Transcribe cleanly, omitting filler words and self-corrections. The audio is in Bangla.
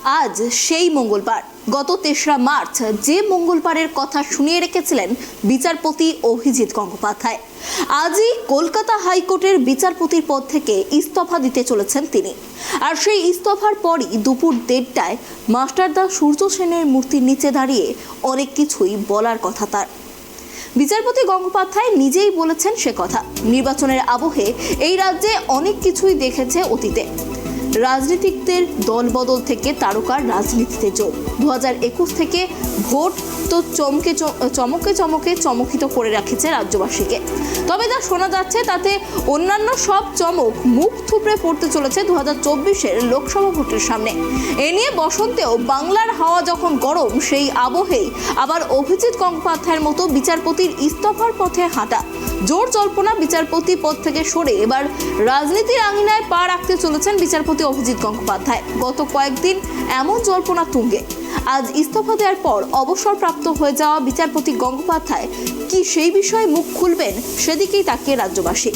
আজ সেই মঙ্গলবার, গত ৩রা মার্চ যে মঙ্গলবারের কথা শুনিয়ে রেখেছিলেন বিচারপতি অভিজিৎ গঙ্গোপাধ্যায়, আজই কলকাতা হাইকোর্টের বিচারপতির পদ থেকে ইস্তফা দিতে চলেছেন তিনি। আর সেই ইস্তফার পরই দুপুর 1:30টায় মাস্টারদা সূর্য সেনের মূর্তির নিচে দাঁড়িয়ে অনেক কিছুই বলার কথা তার। বিচারপতি গঙ্গোপাধ্যায় নিজেই বলেছেন সে কথা। নির্বাচনের আবহে এই রাজ্যে অনেক কিছুই দেখেছে অতীতে। রাজনীতিকদের দলবদল থেকে তারকার রাজনীতিতে যোগ, 2021 থেকে ভোট তো চমকিত করে রাখছে রাজ্যবাসীকে। তবে যা শোনা যাচ্ছে তাতে অন্যান্য সব চমক মুখ থুবড়ে পড়তে চলেছে 2024-এর লোকসভা ভোটের সামনে। এ নিয়ে বসন্তেও বাংলার হাওয়া যখন গরম, সেই আবহেই আবার অভিজিৎ গঙ্গোপাধ্যায়ের মতো বিচারপতির ইস্তফার পথে হাঁটা। জোর জল্পনা বিচারপতি পদ থেকে সরে এবার রাজনীতির আঙিনায় পা রাখতে চলেছেন বিচারপতি অভিজিৎ গঙ্গোপাধ্যায়। গত কয়েকদিন এমন জল্পনা তুঙ্গে। আজ ইস্তফা দেওয়ার পর অবসরপ্রাপ্ত হয়ে যাওয়া বিচারপতি গঙ্গোপাধ্যায় কি সেই বিষয়ে মুখ খুলবেন, সেদিকেই তাকিয়ে রাজ্যবাসী।